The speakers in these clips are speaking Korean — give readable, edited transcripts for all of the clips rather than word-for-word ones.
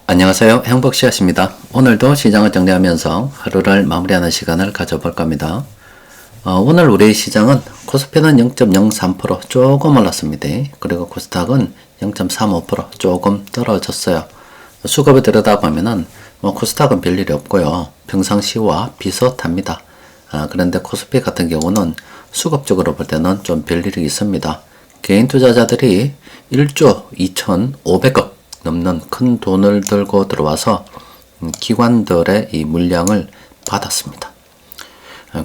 안녕하세요. 행복씨앗입니다. 오늘도 시장을 정리하면서 하루를 마무리하는 시간을 가져볼 겁니다. 오늘 우리 시장은 코스피는 0.03% 조금 올랐습니다. 그리고 코스닥은 0.35% 조금 떨어졌어요. 수급을 들여다보면은 코스닥은 별일이 없고요. 평상시와 비슷합니다. 그런데 코스피 같은 경우는 수급적으로 볼 때는 좀 별일이 있습니다. 개인 투자자들이 1조 2,500억 넘는 큰 돈을 들고 들어와서 기관들의 이 물량을 받았습니다.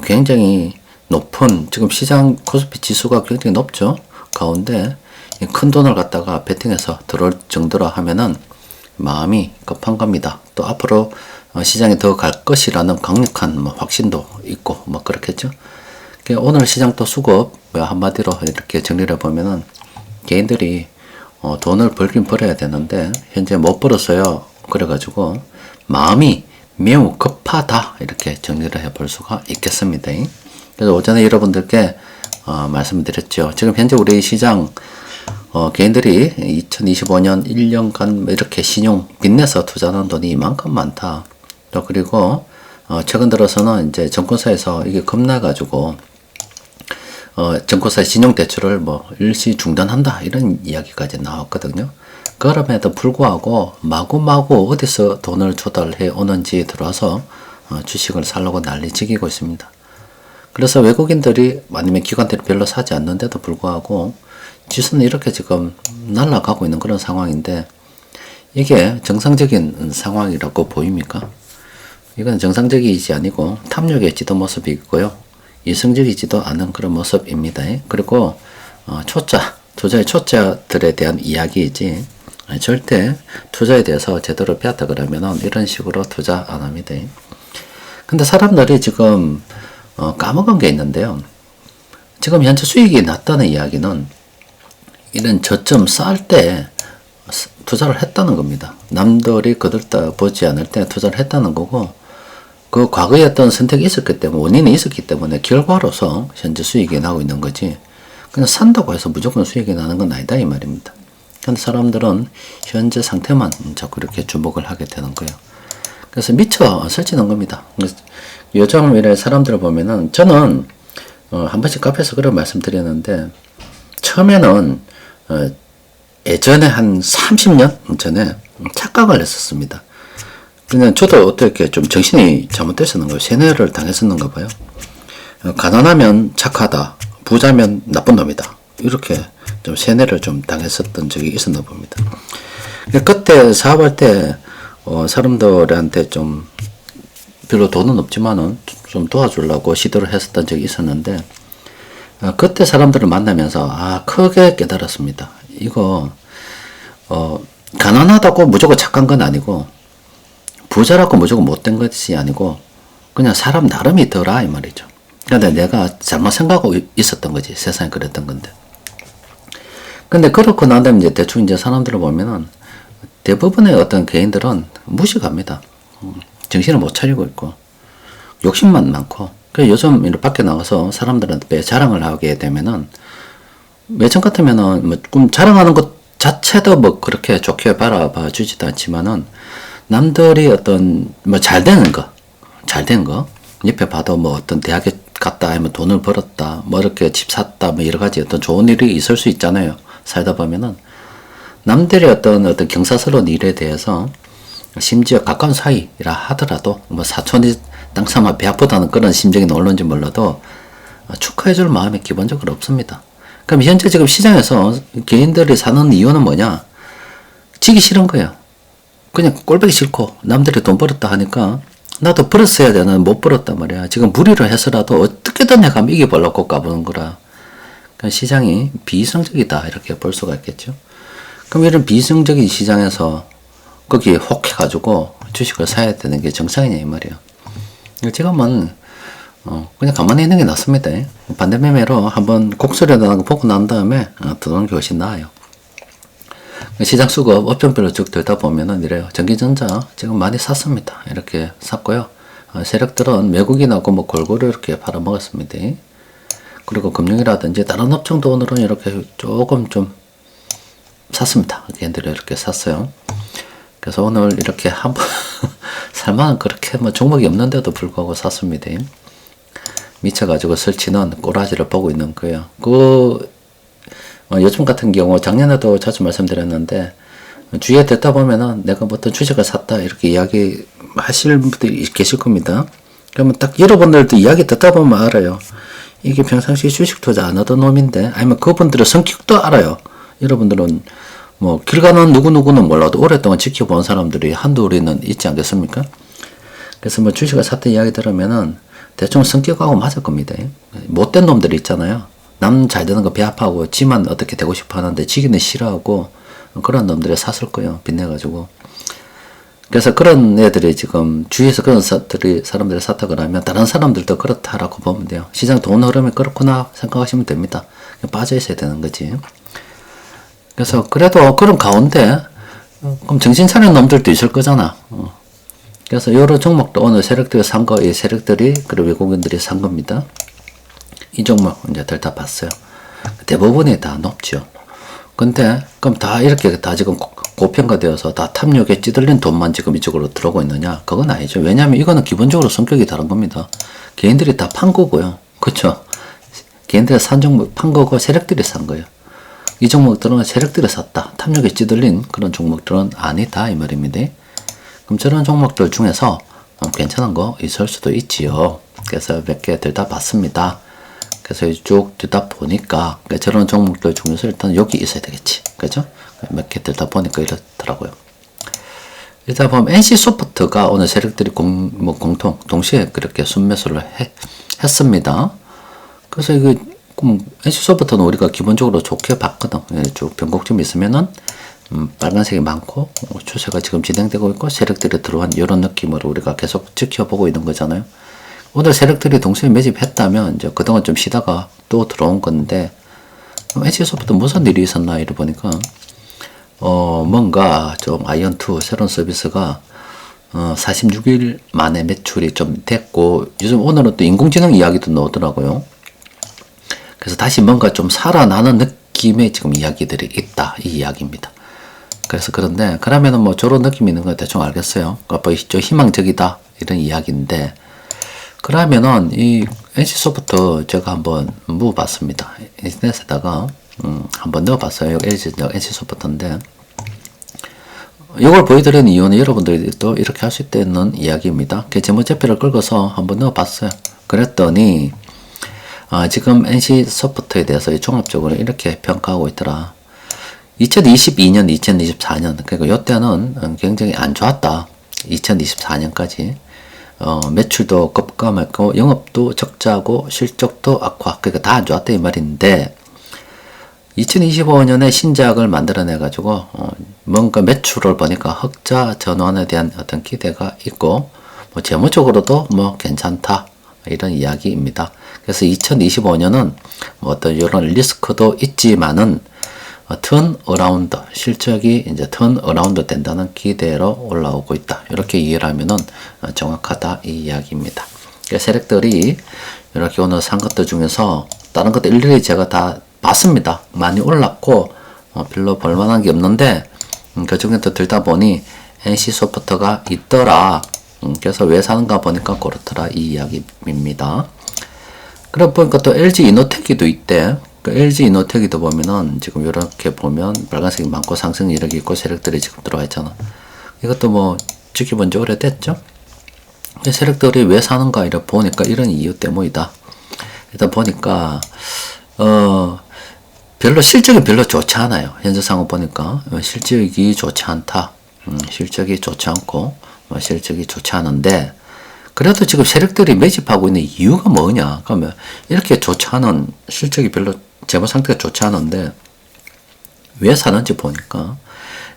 굉장히 높은, 지금 시장 코스피 지수가 굉장히 높죠. 가운데 큰 돈을 갖다가 베팅해서 들어올 정도로 하면은 마음이 급한 겁니다. 또 앞으로 시장에 더 갈 것이라는 강력한 확신도 있고 그렇겠죠. 오늘 시장 또 수급 한마디로 이렇게 정리를 해보면은 개인들이 돈을 벌긴 벌어야 되는데 현재 못 벌었어요. 그래가지고 마음이 매우 급하다, 이렇게 정리를 해볼 수가 있겠습니다. 그래서 오전에 여러분들께 말씀드렸죠. 지금 현재 우리 시장 개인들이 2025년 1년간 이렇게 신용 빚내서 투자하는 돈이 이만큼 많다. 또 그리고 최근 들어서는 이제 정권사에서 이게 겁나가지고 정권사의 신용대출을 일시 중단한다, 이런 이야기까지 나왔거든요. 그럼에도 불구하고 마구마구 어디서 돈을 조달해 오는지 들어와서 주식을 살려고 난리치기고 있습니다. 그래서 외국인들이 아니면 기관들이 별로 사지 않는데도 불구하고 지수는 이렇게 지금 날아가고 있는 그런 상황인데, 이게 정상적인 상황이라고 보입니까? 이건 정상적이지 아니고 탐욕의 지도 모습이 있고요. 이성적이지도 않은 그런 모습입니다. 그리고 투자의 초짜들에 대한 이야기이지 절대 투자에 대해서 제대로 배웠다 그러면은 이런 식으로 투자 안 합니다. 근데 사람들이 지금 까먹은 게 있는데요. 지금 현재 수익이 났다는 이야기는 이런 저점 쌓을 때 투자를 했다는 겁니다. 남들이 거들떠 보지 않을 때 투자를 했다는 거고, 그 과거에 어떤 선택이 있었기 때문에, 원인이 있었기 때문에 결과로서 현재 수익이 나고 있는 거지, 그냥 산다고 해서 무조건 수익이 나는 건 아니다, 이 말입니다. 근데 사람들은 현재 상태만 자꾸 이렇게 주목을 하게 되는 거예요. 그래서 미쳐 설치는 겁니다. 요즘 이래 사람들을 보면은, 저는 한 번씩 카페에서 그런 말씀 드렸는데, 처음에는 예전에 한 30년 전에 착각을 했었습니다. 그냥 저도 어떻게 좀 정신이 잘못됐었는 거예요. 세뇌를 당했었는가 봐요. 가난하면 착하다, 부자면 나쁜 놈이다, 이렇게 좀 세뇌를 좀 당했었던 적이 있었나 봅니다. 그때 사업할 때 사람들한테 좀 별로 돈은 없지만은 좀 도와주려고 시도를 했었던 적이 있었는데, 그때 사람들을 만나면서 크게 깨달았습니다. 이거 가난하다고 무조건 착한 건 아니고, 부자라고 무조건 못된 것이 아니고, 그냥 사람 나름이더라, 이 말이죠. 근데 내가 잘못 생각하고 있었던 거지. 세상에 그랬던 건데. 근데 그렇고 난 다음에 이제 대충 이제 사람들을 보면은 대부분의 어떤 개인들은 무식합니다. 정신을 못 차리고 있고, 욕심만 많고. 그래서 요즘 밖에 나가서 사람들한테 자랑을 하게 되면은, 예전 같으면은 자랑하는 것 자체도 그렇게 좋게 바라봐 주지도 않지만은, 남들이 어떤 잘된 거 옆에 봐도 어떤 대학에 갔다 하면 돈을 벌었다, 이렇게 집 샀다, 여러 가지 어떤 좋은 일이 있을 수 있잖아요. 살다 보면은 남들의 어떤 경사스러운 일에 대해서, 심지어 가까운 사이라 하더라도 사촌이 땅 사마 배 아프다는 그런 심정이 놀는지 몰라도 축하해줄 마음이 기본적으로 없습니다. 그럼 현재 지금 시장에서 개인들이 사는 이유는 뭐냐? 지기 싫은 거예요. 그냥 꼴보기 싫고, 남들이 돈 벌었다 하니까 나도 벌었어야 되는, 못 벌었단 말이야. 지금 무리를 해서라도 어떻게든 내가 이겨보려고 까부는 거라. 그러니까 시장이 비이성적이다, 이렇게 볼 수가 있겠죠. 그럼 이런 비이성적인 시장에서 거기에 혹해가지고 주식을 사야 되는 게 정상이냐, 이 말이야. 지금은 그냥 가만히 있는 게 낫습니다. 반대매매로 한번 곡소리 나는 거 보고 난 다음에 들어오는 게 훨씬 나아요. 시장 수급 업종별로 쭉 들다 보면은 이래요. 전기전자 지금 많이 샀습니다. 이렇게 샀고요. 세력들은 외국인하고 골고루 이렇게 팔아먹었습니다. 그리고 금융이라든지 다른 업종도 오늘은 이렇게 조금 좀 샀습니다. 걔네들이 이렇게 샀어요. 그래서 오늘 이렇게 한번 살만한 그렇게 뭐 종목이 없는데도 불구하고 샀습니다. 미쳐가지고 설치는 꼬라지를 보고 있는 거예요. 요즘 같은 경우 작년에도 자주 말씀드렸는데 주위에 듣다 보면은 내가 뭐 어떤 주식을 샀다 이렇게 이야기 하실 분들이 계실 겁니다. 그러면 딱 여러분들도 이야기 듣다 보면 알아요. 이게 평상시에 주식 투자 안 하던 놈인데, 아니면 그분들의 성격도 알아요. 여러분들은 뭐 길 가는 누구누구는 몰라도 오랫동안 지켜본 사람들이 한둘이는 있지 않겠습니까? 그래서 뭐 주식을 샀다 이야기 들으면은 대충 성격하고 맞을 겁니다. 못된 놈들 있잖아요. 남 잘 되는 거 배합하고 지만 어떻게 되고 싶어 하는데 지기는 싫어하고 그런 놈들이 샀을 거예요. 빚내가지고. 그래서 그런 애들이 지금 주위에서 그런 사람들이 샀다 그러면 다른 사람들도 그렇다라고 보면 돼요. 시장 돈 흐름이 그렇구나 생각하시면 됩니다. 빠져 있어야 되는 거지. 그래서 그래도 그런 가운데 그럼 정신 차린 놈들도 있을 거잖아. 그래서 여러 종목도 오늘 세력들이 산 거, 이 세력들이 그리고 외국인들이 산 겁니다. 이 종목 이제 다 봤어요. 대부분이 다 높죠. 근데 그럼 다 이렇게 다 지금 고평가되어서 다 탐욕에 찌들린 돈만 지금 이쪽으로 들어오고 있느냐? 그건 아니죠. 왜냐하면 이거는 기본적으로 성격이 다른 겁니다. 개인들이 다 판 거고요. 그렇죠? 개인들이 산 종목 판 거고 세력들이 산 거예요. 이 종목들은 세력들이 샀다. 탐욕에 찌들린 그런 종목들은 아니다 이 말입니다. 그럼 저런 종목들 중에서 괜찮은 거 있을 수도 있지요. 그래서 몇 개 들다 봤습니다. 그래서 쭉 듣다 보니까 저런 종목들 중에서 일단 여기 있어야 되겠지. 그죠? 몇 개 들다 보니까 이렇더라고요. 일단 보면 NC소프트가 오늘 세력들이 공통 동시에 그렇게 순매수를 했습니다. 그래서 이거 NC소프트는 우리가 기본적으로 좋게 봤거든. 쭉 변곡점이 있으면은 빨간색이 많고 추세가 지금 진행되고 있고 세력들이 들어온 이런 느낌으로 우리가 계속 지켜보고 있는 거잖아요. 오늘 세력들이 동시에 매집했다면 이제 그동안 좀 쉬다가 또 들어온 건데 NC소프트 무슨 일이 있었나 이러 보니까 뭔가 좀 아이언2 새로운 서비스가 46일 만에 매출이 좀 됐고 요즘 오늘은 또 인공지능 이야기도 나오더라고요. 그래서 다시 뭔가 좀 살아나는 느낌의 지금 이야기들이 있다 이 이야기입니다. 그래서 그런데 그러면은 뭐 저런 느낌이 있는 거 대충 알겠어요. 그러니까 좀 희망적이다 이런 이야기인데 그러면은 이 NC소프트 제가 한번 묵어봤습니다. 인터넷에다가 한번 넣어봤어요. NC소프트인데 이걸 보여드리는 이유는 여러분들이 또 이렇게 할 수 있다는 이야기입니다. 재무제표를 긁어서 한번 넣어봤어요. 그랬더니 지금 NC소프트에 대해서 종합적으로 이렇게 평가하고 있더라. 2022년, 2024년 그러니까 이때는 굉장히 안 좋았다. 2024년까지 매출도 급감했고 영업도 적자고 실적도 악화 그러니까 다 안 좋았다 이 말인데 2025년에 신작을 만들어내 가지고 뭔가 매출을 보니까 흑자 전환에 대한 어떤 기대가 있고 뭐 재무적으로도 뭐 괜찮다 이런 이야기입니다. 그래서 2025년은 뭐 어떤 이런 리스크도 있지만은 턴 어라운드 실적이 이제 턴 어라운드 된다는 기대로 올라오고 있다. 이렇게 이해를 하면은 정확하다 이 이야기입니다. 그래서 세력들이 이렇게 오늘 산 것들 중에서 다른 것들 일일이 제가 다 봤습니다. 많이 올랐고 별로 볼만한 게 없는데 그 중에도 들다 보니 NC소프트가 있더라. 그래서 왜 사는가 보니까 그렇더라 이 이야기입니다. 그러고 보니까 또 LG 이노텍이도 있대. 그 LG 이노텍이도 보면은 지금 이렇게 보면 빨간색이 많고 상승 이력이 있고 세력들이 지금 들어와 있잖아. 이것도 뭐 지켜본 지 오래됐죠? 세력들이 왜 사는가 이렇게 보니까 이런 이유 때문이다. 일단 보니까 별로 실적이 별로 좋지 않아요. 현재상으로 보니까 실적이 좋지 않다. 실적이 좋지 않고 실적이 좋지 않은데 그래도 지금 세력들이 매집하고 있는 이유가 뭐냐? 그러면 이렇게 좋지 않은 실적이 별로 재무 상태가 좋지 않은데 왜 사는지 보니까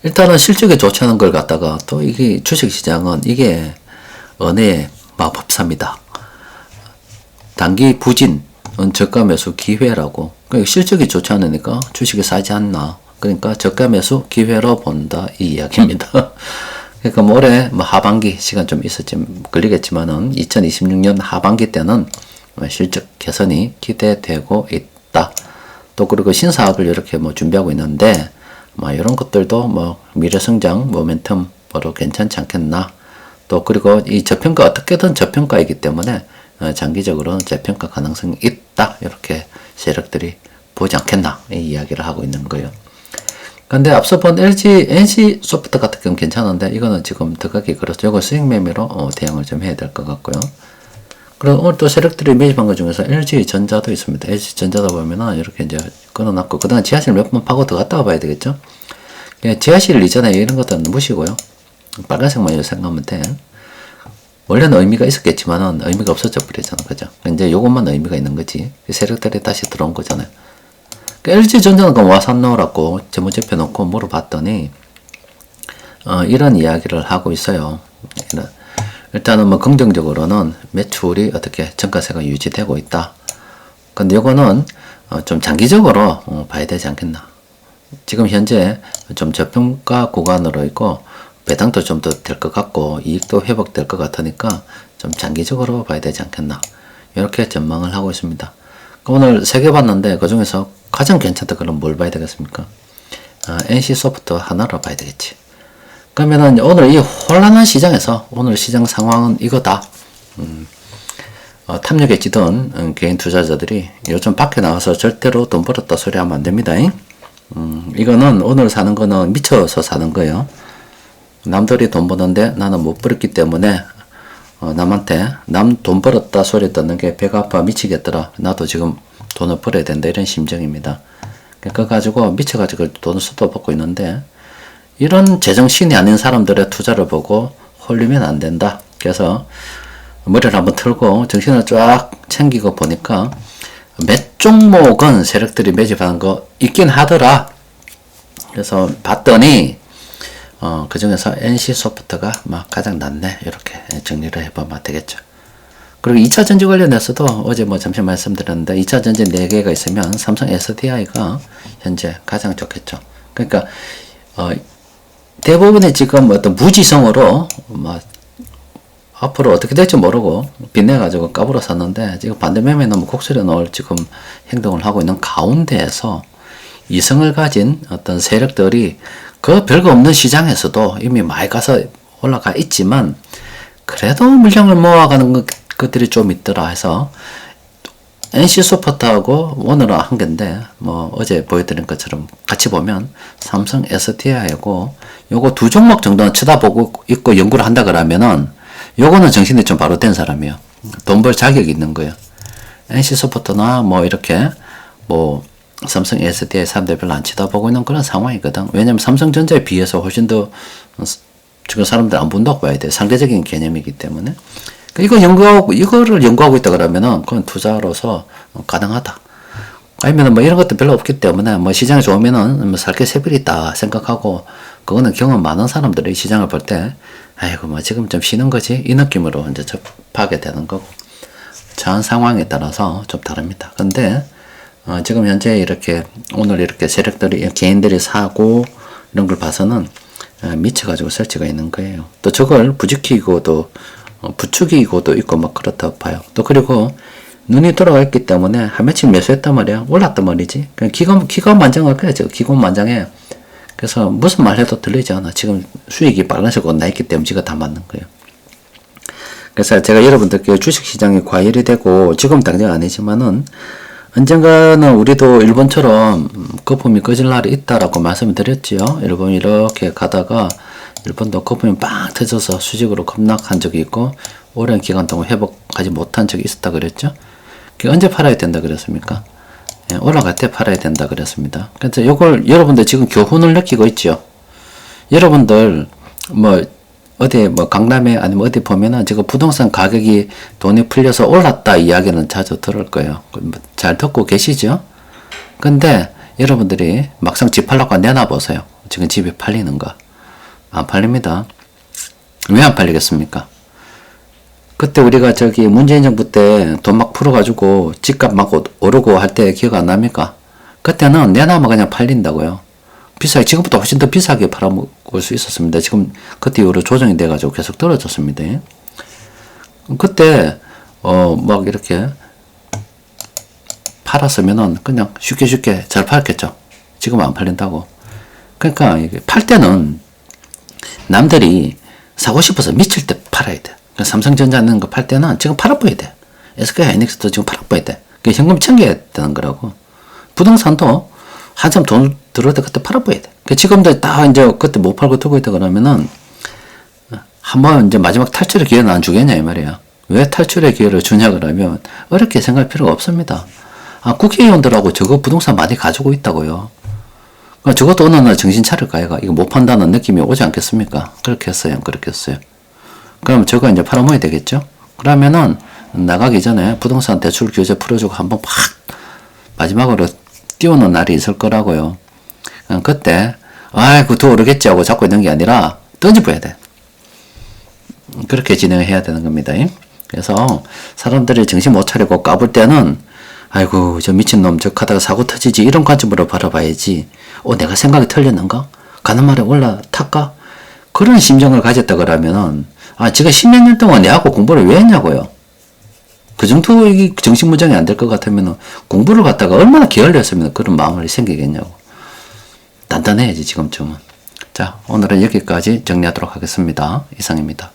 일단은 실적이 좋지 않은 걸 갖다가 또 이게 주식시장은 이게 은혜의 마법사입니다. 단기 부진, 저가 매수 기회라고. 그러니까 실적이 좋지 않으니까 주식이 사지 않나. 그러니까 저가 매수 기회로 본다 이 이야기입니다. 그러니까 뭐 올해 뭐 하반기 시간 좀 걸리겠지만은 2026년 하반기 때는 실적 개선이 기대되고 있다. 또 그리고 신사업을 이렇게 뭐 준비하고 있는데 뭐 이런 것들도 뭐 미래 성장 모멘텀 바로 괜찮지 않겠나. 또 그리고 이 저평가 어떻게든 저평가이기 때문에 장기적으로는 재평가 가능성이 있다. 이렇게 세력들이 보지 않겠나 이 이야기를 하고 있는 거예요. 근데 앞서 본 NC 소프트 같은 경우는 괜찮은데 이거는 지금 들어가기 그렇죠. 이거 수익 매매로 대응을 좀 해야 될 것 같고요. 그리고 오늘 또 세력들이 매집한 것 중에서 LG전자도 있습니다. LG전자다 보면은 이렇게 이제 끊어놨고, 그 다음에 지하실 몇 번 파고 들어갔다가 봐야 되겠죠. 지하실 이전에 이런 것들은 무시고요. 빨간색만 생각하면 돼. 원래는 의미가 있었겠지만은 의미가 없어져 버리잖아. 그죠? 이제 요것만 의미가 있는 거지. 세력들이 다시 들어온 거잖아요. LG전자는 그럼 와서 넣으라고 재무제표 놓고 물어봤더니, 이런 이야기를 하고 있어요. 일단은 뭐 긍정적으로는 매출이 어떻게 정가세가 유지되고 있다. 근데 요거는 좀 장기적으로 봐야 되지 않겠나. 지금 현재 좀 저평가 구간으로 있고 배당도 좀 더 될 것 같고 이익도 회복될 것 같으니까 좀 장기적으로 봐야 되지 않겠나. 이렇게 전망을 하고 있습니다. 오늘 3개 봤는데 그 중에서 가장 괜찮다 그러면 뭘 봐야 되겠습니까? NC소프트 하나로 봐야 되겠지. 그러면은 오늘 이 혼란한 시장에서 오늘 시장 상황은 이거다. 탐욕에 찌든 개인 투자자들이 요즘 밖에 나와서 절대로 돈 벌었다 소리 하면 안 됩니다. 이거는 오늘 사는 거는 미쳐서 사는 거예요. 남들이 돈 버는데 나는 못 벌었기 때문에 남한테 남 돈 벌었다 소리 듣는 게 배가 아파 미치겠더라. 나도 지금 돈을 벌어야 된다. 이런 심정입니다. 그거 가지고 미쳐가지고 돈을 수도 받고 있는데 이런 제정신이 아닌 사람들의 투자를 보고 홀리면 안 된다. 그래서 머리를 한번 틀고 정신을 쫙 챙기고 보니까 몇 종목은 세력들이 매집하는 거 있긴 하더라. 그래서 봤더니 그 중에서 NC소프트가 막 가장 낫네. 이렇게 정리를 해보면 되겠죠. 그리고 2차전지 관련해서도 어제 뭐 잠시 말씀드렸는데 2차전지 4개가 있으면 삼성 SDI가 현재 가장 좋겠죠. 그러니까 대부분의 지금 어떤 무지성으로 앞으로 어떻게 될지 모르고 빚내가지고 까불어 샀는데 지금 반대매매 너무 곡소리 넣을 지금 행동을 하고 있는 가운데에서 이성을 가진 어떤 세력들이 그 별거 없는 시장에서도 이미 많이 가서 올라가 있지만 그래도 물량을 모아가는 것들이 좀 있더라 해서 NC소프트하고 오늘은 한 개인데 뭐 어제 보여드린 것처럼 같이 보면 삼성 SDI하고 요거 두 종목 정도는 쳐다보고 있고 연구를 한다 그러면은 요거는 정신이 좀 바로 된 사람이에요. 돈 벌 자격이 있는 거예요. NC소프트나 뭐 이렇게 뭐 삼성 SDI 사람들 별로 안 쳐다보고 있는 그런 상황이거든. 왜냐면 삼성전자에 비해서 훨씬 더 지금 사람들 안 본다고 봐야 돼. 상대적인 개념이기 때문에. 이거를 연구하고 있다 그러면은 그건 투자로서 가능하다. 아니면은 뭐 이런 것도 별로 없기 때문에 뭐 시장이 좋으면은 뭐 살게 새별이 있다 생각하고 그거는 경험 많은 사람들이 시장을 볼 때 아이고 뭐 지금 좀 쉬는 거지 이 느낌으로 이제 접하게 되는 거고 처한 상황에 따라서 좀 다릅니다. 근데 지금 현재 이렇게 오늘 이렇게 세력들이 개인들이 사고 이런 걸 봐서는 미쳐가지고 설치가 있는 거예요. 또 저걸 부추기고도 있고 막 그렇다고 봐요. 또 그리고 눈이 돌아가 있기 때문에 한 며칠 매수했단 말이야. 올랐단 말이지. 그냥 기관만장할 거야. 기관만장해. 그래서 무슨 말 해도 들리지 않아. 지금 수익이 빨간색으로 나 있기 때문에 지가 다 맞는 거예요. 그래서 제가 여러분들께 주식시장이 과열이 되고 지금 당장 아니지만은 언젠가는 우리도 일본처럼 거품이 꺼질 날이 있다라고 말씀을 드렸지요. 일본이 이렇게 가다가 일본도 거품이 빵 터져서 수직으로 급락한 적이 있고 오랜 기간 동안 회복하지 못한 적이 있었다 그랬죠. 그게 언제 팔아야 된다 그랬습니까? 예, 올라갈 때 팔아야 된다 그랬습니다. 그래서 이걸 여러분들 지금 교훈을 느끼고 있죠. 여러분들 뭐 어디 뭐 강남에 아니면 어디 보면은 지금 부동산 가격이 돈이 풀려서 올랐다 이야기는 자주 들을 거예요. 잘 듣고 계시죠? 근데 여러분들이 막상 집 팔라고 내놔보세요. 지금 집이 팔리는 거. 안 팔립니다. 왜 안 팔리겠습니까? 그때 우리가 문재인 정부 때 돈 막 풀어가지고 집값 막 오르고 할 때 기억 안 납니까? 그때는 내놔면 그냥 팔린다고요. 지금부터 훨씬 더 비싸게 팔아먹을 수 있었습니다. 지금 그때 이후로 조정이 돼가지고 계속 떨어졌습니다. 그때 막 이렇게 팔았으면은 그냥 쉽게 잘 팔았겠죠. 지금 안 팔린다고. 그러니까 팔 때는 남들이 사고 싶어서 미칠 때 팔아야 돼. 그러니까 삼성전자 있는 거 팔 때는 지금 팔아버려야 돼. SK하이닉스도 지금 팔아버려야 돼. 현금 챙겨야 되는 거라고. 부동산도 한참 돈 들어올 때 그때 팔아버려야 돼. 그러니까 지금도 딱 이제 그때 못 팔고 두고 있다 그러면은 한번 이제 마지막 탈출의 기회는 안 주겠냐 이 말이야. 왜 탈출의 기회를 주냐 그러면 어렵게 생각할 필요가 없습니다. 국회의원들하고 저거 부동산 많이 가지고 있다고요. 그러니까 저것도 어느 날 정신 차릴까 얘가 이거 못 판다는 느낌이 오지 않겠습니까? 그렇게 했어요, 그렇게 했어요. 그럼 저거 이제 팔아먹어야 되겠죠? 그러면은 나가기 전에 부동산 대출 규제 풀어주고 한번 팍 마지막으로 띄우는 날이 있을 거라고요. 그때 아이고 더 오르겠지 하고 잡고 있는 게 아니라 던져봐야 돼. 그렇게 진행해야 되는 겁니다. 그래서 사람들이 정신 못 차리고 까불 때는 아이고 저 미친놈 저 가다가 사고 터지지 이런 관점으로 바라봐야지. 내가 생각이 틀렸는가? 가는 말에 올라탈까? 그런 심정을 가졌다 그러면은 제가 10몇 년 동안 내하고 공부를 왜 했냐고요. 그 정도 정신무장이 안 될 것 같으면 공부를 갖다가 얼마나 게을렸으면 그런 마음이 생기겠냐고. 단단해야지 지금쯤은. 자, 오늘은 여기까지 정리하도록 하겠습니다. 이상입니다.